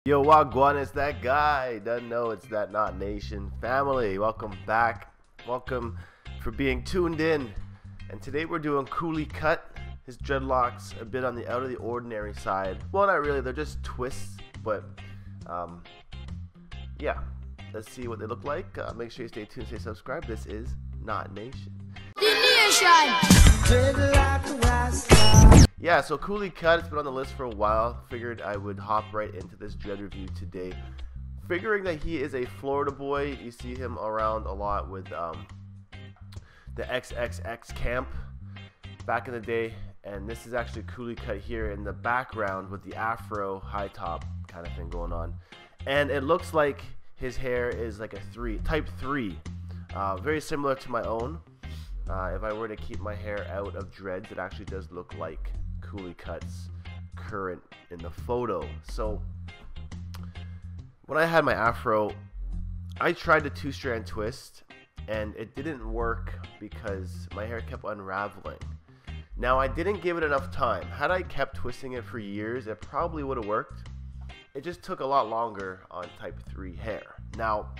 Yo, Wagwan, it's that guy. Doesn't know it's that Not Nation family. Welcome back. Welcome for being tuned in. And today we're doing Coolie Cut. His dreadlocks a bit on the out of the ordinary side. Well, not really. They're just twists, but yeah. Let's see what they look like. Make sure you stay tuned, stay subscribed. This is Not Nation. Yeah, so Coolie Cut, it's been on the list for a while. Figured I would hop right into this dread review today. Figuring that he is a Florida boy. You see him around a lot with the XXX camp back in the day. And this is actually Coolie Cut here in the background with the afro high top kind of thing going on. And it looks like his hair is like a type 3. Very similar to my own. If I were to keep my hair out of dreads, it actually does look like Coolie Cut's current in the photo. So when I had my afro, I tried the 2-strand twist and it didn't work because my hair kept unraveling. Now, I didn't give it enough time. Had I kept twisting it for years, it probably would have worked. It just took a lot longer on type 3 hair. Now,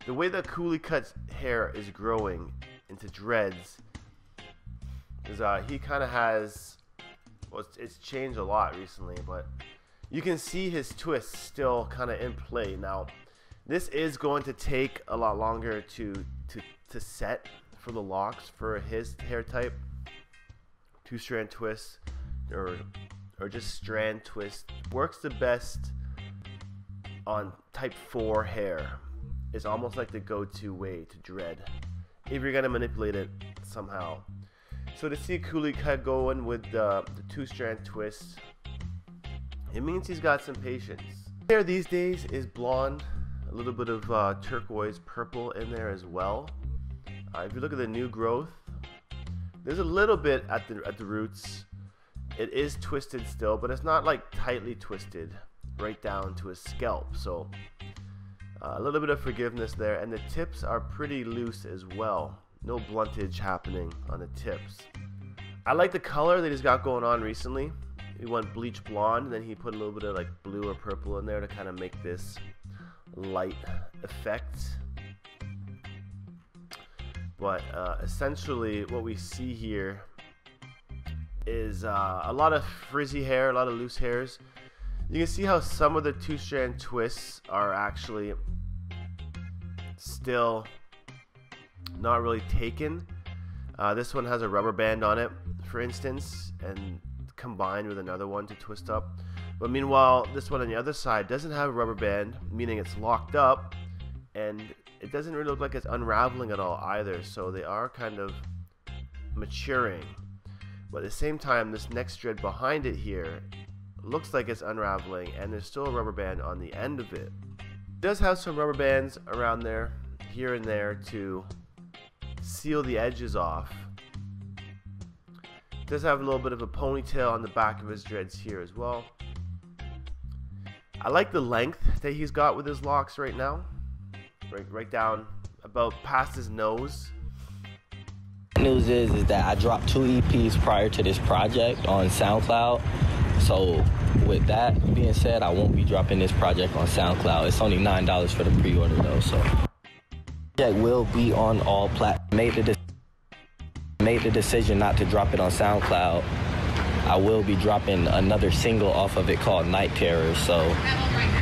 the way that Coolie Cut's hair is growing into dreads is he kind of has, well, it's changed a lot recently, but you can see his twists still kind of in play. Now, this is going to take a lot longer to set for the locks for his hair type. 2-strand twist or just strand twist works the best on type 4 hair. It's almost like the go-to way to dread if you're gonna manipulate it somehow. So to see Coolie Cut going with the 2-strand twist, it means he's got some patience. Hair these days is blonde, a little bit of turquoise purple in there as well. If you look at the new growth, there's a little bit at the roots. It is twisted still, but it's not like tightly twisted right down to his scalp. So a little bit of forgiveness there, and the tips are pretty loose as well. No bluntage happening on the tips. I like the color that he's got going on recently. He went bleach blonde, and then he put a little bit of like blue or purple in there to kind of make this light effect. But essentially what we see here is a lot of frizzy hair, a lot of loose hairs. You can see how some of the 2-strand twists are actually still not really taken. This one has a rubber band on it, for instance, and combined with another one to twist up. But meanwhile, this one on the other side doesn't have a rubber band, meaning it's locked up, and it doesn't really look like it's unraveling at all either. So they are kind of maturing. But at the same time, this next dread behind it here looks like it's unraveling, and there's still a rubber band on the end of it. It does have some rubber bands around there, here and there, to seal the edges off. It does have a little bit of a ponytail on the back of his dreads here as well. I like the length that he's got with his locks right now, right down about past his nose. News is that I dropped 2 EPs prior to this project on SoundCloud. So with that being said, I won't be dropping this project on SoundCloud. It's only $9 for the pre-order though. So it will be on all platforms. Made the decision not to drop it on SoundCloud. I will be dropping another single off of it called Night Terror. So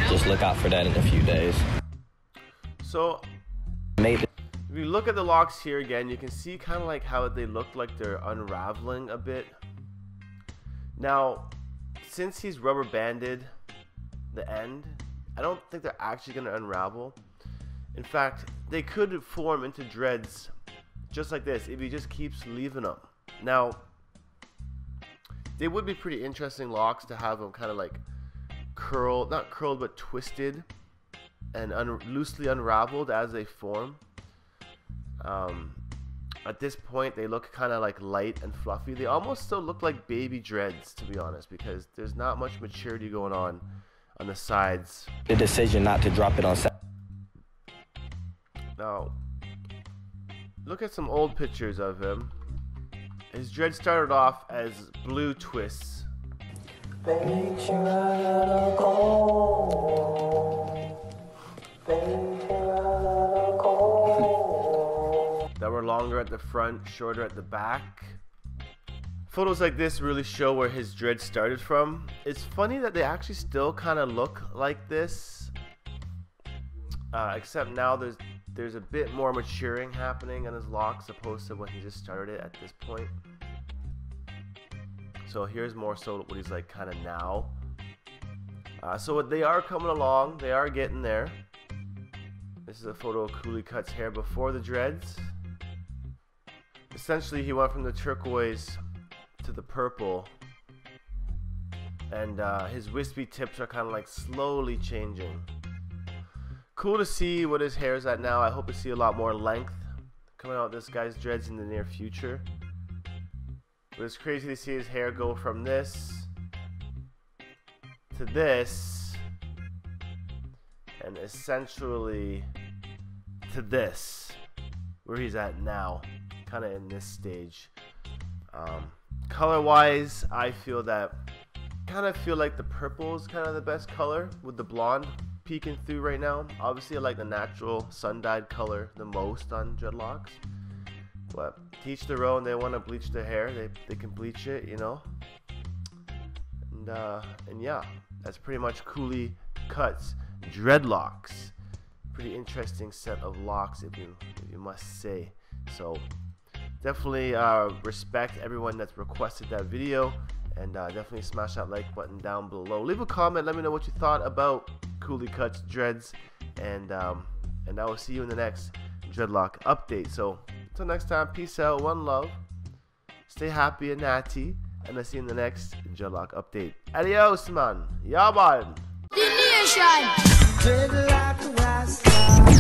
just look out for that in a few days. So if you look at the locks here again, you can see kind of like how they look like they're unraveling a bit. Now, since he's rubber banded the end, I don't think they're actually going to unravel. In fact, they could form into dreads just like this if he just keeps leaving them. Now, they would be pretty interesting locks to have them kind of like curled, not curled, but twisted and loosely unraveled as they form. At this point, they look kind of like light and fluffy. They almost still look like baby dreads, to be honest, because there's not much maturity going on the sides. The decision not to drop it on SoundCloud. Now, look at some old pictures of him. His dread started off as blue twists. That were longer at the front, shorter at the back. Photos like this really show where his dreads started from. It's funny that they actually still kind of look like this, except now there's a bit more maturing happening on his locks opposed to when he just started it at this point. So here's more so what he's like kind of now. So they are coming along, they are getting there. This is a photo of Coolie Cut's hair before the dreads. Essentially he went from the turquoise to the purple, and his wispy tips are kind of like slowly changing. Cool to see what his hair is at now. I hope to see a lot more length coming out of this guy's dreads in the near future. But it's crazy to see his hair go from this to this, and essentially to this, where he's at now, kind of in this stage. Color wise, I feel like the purple is kind of the best color, with the blonde peeking through right now. Obviously I like the natural sun dyed color the most on dreadlocks, but to each their own. They want to bleach their hair, they can bleach it, you know. And yeah, that's pretty much Coolie Cut's dreadlocks. Pretty interesting set of locks, if you must say. So definitely respect everyone that's requested that video, and definitely smash that like button down below. Leave a comment, let me know what you thought about Coolie Cut's dreads, and I will see you in the next dreadlock update. So until next time, peace out, one love, stay happy and natty, and I'll see you in the next dreadlock update. Adios, man. Yeah, man. The nation.